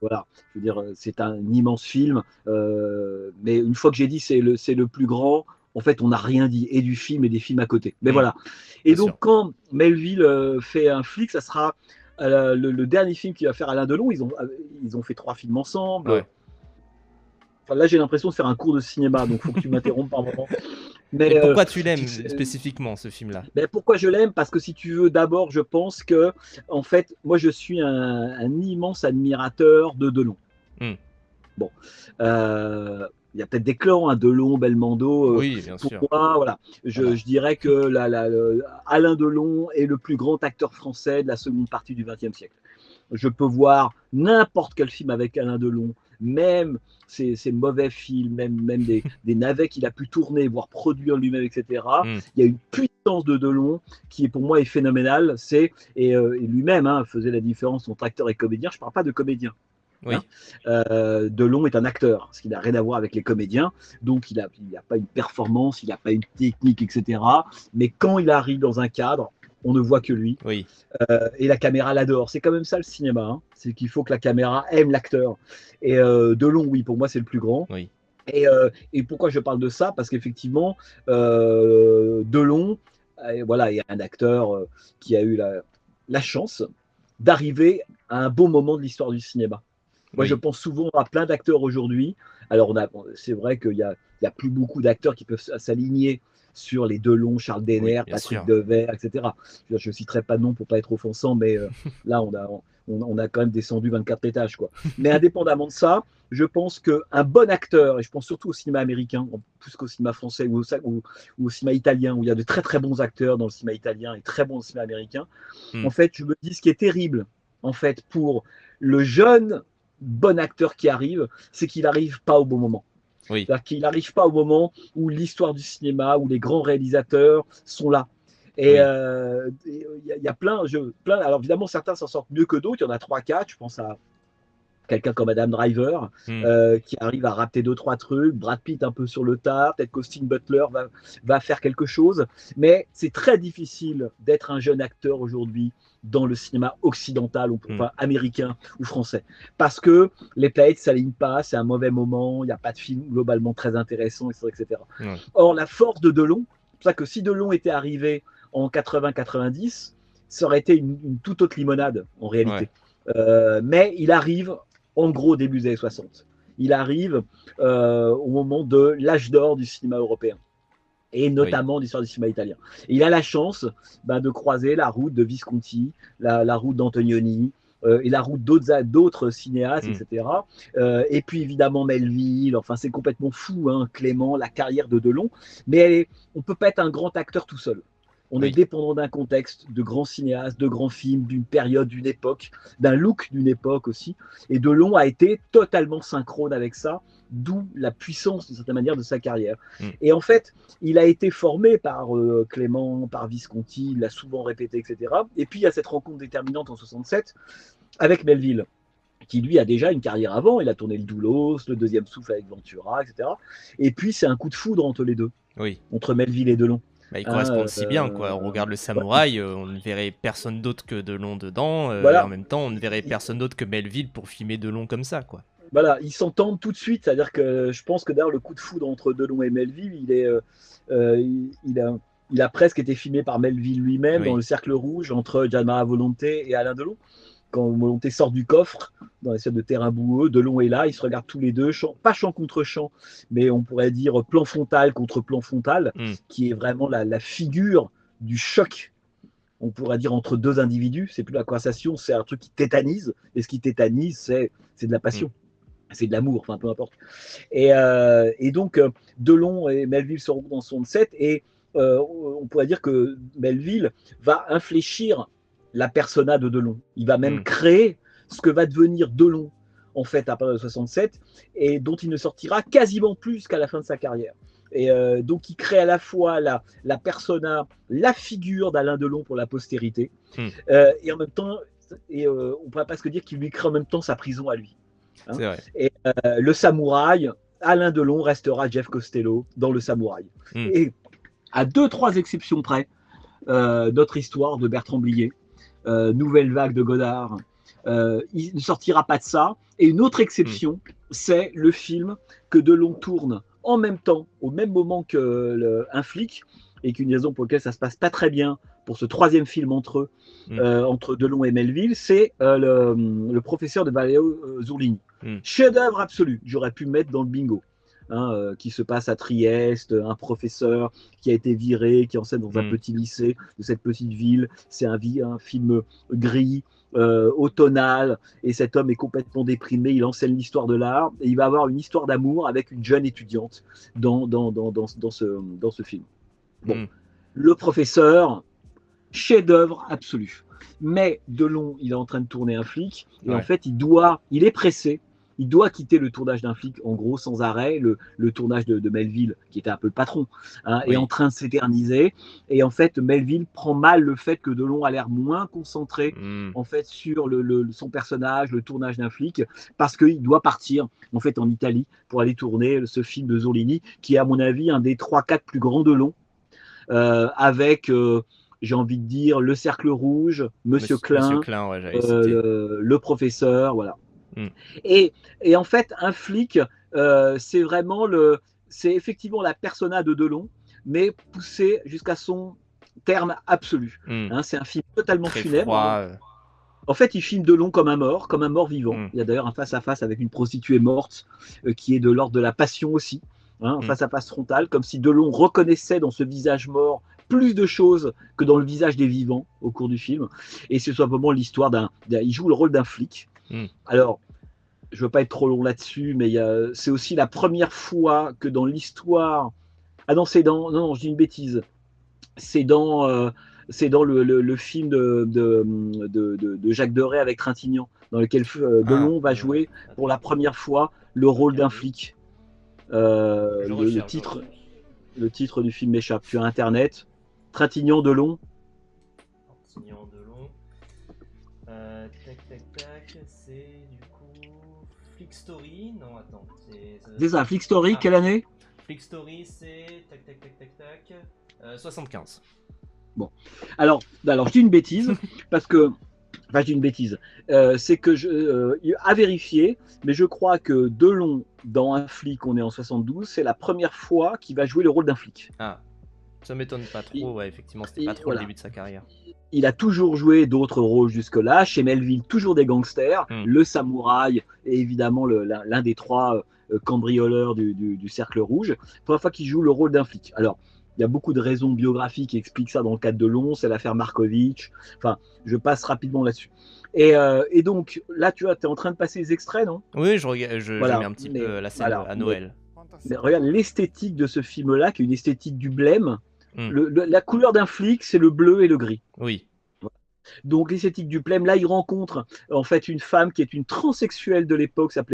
Voilà, je veux dire, c'est un immense film, mais une fois que j'ai dit c'est le plus grand, en fait, on n'a rien dit, et du film et des films à côté. Mais Hmm, voilà. Et bien donc, sûr. quand Melville fait un flic, ça sera le dernier film qu'il va faire Alain Delon. Ils ont fait 3 films ensemble. Ouais. Enfin, là, j'ai l'impression de faire un cours de cinéma, donc il faut que tu m'interrompes par moment. Mais Mais pourquoi tu l'aimes spécifiquement, ce film-là? ben, pourquoi je l'aime? Parce que si tu veux, d'abord, je pense que, en fait, moi, je suis un immense admirateur de Delon. Hmm. Bon, il y a peut-être des clans, hein, Delon, Belmondo. Oui, bien Pour sûr. moi, voilà, Voilà. je dirais que Alain Delon est le plus grand acteur français de la seconde partie du XXe siècle. Je peux voir n'importe quel film avec Alain Delon, même ses mauvais films, même des navets qu'il a pu tourner, voire produire lui-même, etc. Hmm. Il y a une puissance de Delon qui, pour moi, est phénoménale. Et lui-même, hein, faisait la différence entre acteur et comédien. Je ne parle pas de comédien. Hein. Oui. Delon est un acteur, ce qui n'a rien à voir avec les comédiens. Donc, il n'a pas une performance, il n'a pas une technique, etc. Mais quand il arrive dans un cadre, on ne voit que lui. Oui. Et la caméra l'adore. C'est quand même ça le cinéma. Hein. C'est qu'il faut que la caméra aime l'acteur. Et Delon, oui, pour moi, c'est le plus grand. Oui. Et pourquoi je parle de ça? Parce qu'effectivement, Delon, voilà, il y a un acteur qui a eu la chance d'arriver à un bon moment de l'histoire du cinéma. Moi, je Oui. pense souvent à plein d'acteurs aujourd'hui. Alors, c'est vrai qu'il y a plus beaucoup d'acteurs qui peuvent s'aligner sur les Delon, Charles Oui, Denner, bien Patrick sûr. Devers, etc. Je ne citerai pas de nom pour pas être offensant, mais là, on a quand même descendu 24 étages, quoi. Mais indépendamment de ça, je pense qu'un bon acteur, et je pense surtout au cinéma américain, plus qu'au cinéma français ou au cinéma italien, où il y a de très très bons acteurs dans le cinéma italien et très bons dans le cinéma américain, Hmm. en fait, je me dis ce qui est terrible, en fait, pour le jeune bon acteur qui arrive, c'est qu'il n'arrive pas au bon moment. Oui. C'est-à-dire qu'il n'arrive pas au moment où l'histoire du cinéma, où les grands réalisateurs sont là. Et Oui. y a plein. Alors évidemment, certains s'en sortent mieux que d'autres. Il y en a 3-4. Je pense à quelqu'un comme Adam Driver, Hmm. qui arrive à rapter 2-3 trucs, Brad Pitt un peu sur le tard, peut-être qu'Austin Butler va faire quelque chose, mais c'est très difficile d'être un jeune acteur aujourd'hui dans le cinéma occidental, Hmm. enfin américain ou français, parce que les planètes ne s'alignent pas, c'est un mauvais moment, il n'y a pas de film globalement très intéressant, etc. Ouais. Or, la force de Delon, c'est pour ça que si Delon était arrivé en 80-90, ça aurait été une toute autre limonade en Ouais. réalité. Mais il arrive en gros début des années 60. Il arrive au moment de l'âge d'or du cinéma européen et Oui. notamment d'histoire du cinéma italien. Et il a la chance de croiser la route de Visconti, la route d'Antonioni, et la route d'autres cinéastes, Hmm. etc. Et puis évidemment Melville, enfin c'est complètement fou, hein, Clément, la carrière de Delon, mais on ne peut pas être un grand acteur tout seul. On est Oui. dépendant d'un contexte, de grands cinéastes, de grands films, d'une période, d'une époque, d'un look d'une époque aussi. Et Delon a été totalement synchrone avec ça, d'où la puissance, d'une certaine manière, de sa carrière. Hmm. Et en fait, il a été formé par Clément, par Visconti, il l'a souvent répété, etc. Et puis il y a cette rencontre déterminante en 67 avec Melville, qui lui a déjà une carrière avant. Il a tourné le Doulos, le deuxième souffle avec Ventura, etc. Et puis c'est un coup de foudre entre les deux, Oui. entre Melville et Delon. Bah, ils Hein, correspondent si bien, quoi. On regarde le ouais, samouraï, on ne verrait personne d'autre que Delon dedans, et en voilà, même temps, on ne verrait personne d'autre que Melville pour filmer Delon comme ça, quoi. voilà, ils s'entendent tout de suite. C'est-à-dire que je pense que d'ailleurs le coup de foudre entre Delon et Melville, il a presque été filmé par Melville lui-même dans le Oui. cercle rouge entre Gianmara Volonté et Alain Delon. Quand Volonté sort du coffre dans l'espèce de terrain boueux, Delon est là, ils se regardent tous les deux, pas champ contre champ, mais on pourrait dire plan frontal contre plan frontal, Hmm. qui est vraiment la figure du choc, on pourrait dire, entre deux individus. C'est plus la conversation, c'est un truc qui tétanise, et ce qui tétanise, c'est de la Hmm. passion. C'est de l'amour, enfin peu importe. Et donc, Delon et Melville se retrouvent dans 67 et on pourrait dire que Melville va infléchir la persona de Delon. Il va même Hmm. créer ce que va devenir Delon, en fait, à partir de 67, et dont il ne sortira quasiment plus jusqu'à la fin de sa carrière. Et donc, il crée à la fois la persona, la figure d'Alain Delon pour la postérité, Hmm. et en même temps, on pourrait presque dire qu'il lui crée en même temps sa prison à lui. Hein. C'est vrai. Et le samouraï, Alain Delon restera Jeff Costello dans le samouraï. Hmm. Et à 2-3 exceptions près, notre histoire de Bertrand Blier, Nouvelle Vague de Godard, il ne sortira pas de ça. Et une autre exception, c'est le film que Delon tourne en même temps, au même moment que un flic, et qu'une raison pour laquelle ça se passe pas très bien pour ce troisième film entre eux, entre Delon et Melville, c'est le professeur de Valeo Zurlini. Chef-d'œuvre absolu, j'aurais pu mettre dans le bingo. Qui se passe à Trieste, un professeur qui a été viré, qui enseigne dans un petit lycée de cette petite ville. C'est un film gris, automnal, et cet homme est complètement déprimé. Il enseigne l'histoire de l'art et il va avoir une histoire d'amour avec une jeune étudiante dans ce film. Bon, le professeur, chef-d'œuvre absolu. Mais Delon, il est en train de tourner un flic et en fait, il est pressé. Il doit quitter le tournage d'un flic, en gros, sans arrêt. Le tournage de Melville, qui était un peu le patron, est en train de s'éterniser. Et en fait, Melville prend mal le fait que Delon a l'air moins concentré en fait, sur son personnage, le tournage d'un flic, parce qu'il doit partir en fait, en Italie pour aller tourner ce film de Zurlini, qui est, à mon avis, un des 3-4 plus grands Delon, avec... j'ai envie de dire Le Cercle Rouge, Monsieur Klein, le professeur, voilà. Et en fait, un flic, c'est effectivement la persona de Delon, mais poussé jusqu'à son terme absolu. C'est un film totalement funèbre. En fait, il filme Delon comme un mort vivant. Il y a d'ailleurs un face-à-face avec une prostituée morte qui est de l'ordre de la passion aussi, un face-à-face frontal, comme si Delon reconnaissait dans ce visage mort plus de choses que dans le visage des vivants au cours du film. Et c'est simplement l'histoire il joue le rôle d'un flic. Alors, je ne veux pas être trop long là-dessus, mais c'est aussi la première fois que dans l'histoire... Ah non, non, je dis une bêtise. C'est dans le film de Jacques Deray avec Trintignant, dans lequel Delon va jouer pour la première fois le rôle d'un flic. Le titre du film m'échappe. Tu as Internet. Trintignant, Delon. Trintignant, Delon. Tac, c'est du coup Flick Story. Non, attends. C'est ça, Flick Story, quelle année? Flick Story, c'est 75. Bon. Alors, je dis une bêtise, parce que. Enfin, je dis une bêtise. C'est que à vérifier, mais je crois que Delon, dans Un flic, on est en 72, c'est la première fois qu'il va jouer le rôle d'un flic. Ah. Ça m'étonne pas trop, effectivement, c'était pas trop le début de sa carrière. Il a toujours joué d'autres rôles jusque-là. Chez Melville, toujours des gangsters, le samouraï et évidemment l'un des 3 cambrioleurs du Cercle Rouge. Première fois qu'il joue le rôle d'un flic. Alors, il y a beaucoup de raisons biographiques qui expliquent ça dans le cadre de Delon, c'est l'affaire Markovitch. Enfin, je passe rapidement là-dessus. Et donc, là, tu es en train de passer les extraits, non? Oui, je mets un petit peu la scène à Noël. Mais regarde l'esthétique de ce film-là, qui est une esthétique du blême. La couleur d'un flic, c'est le bleu et le gris. Oui. Donc l'esthétique du blême, là, il rencontre en fait une femme qui est une transsexuelle de l'époque, s'appelait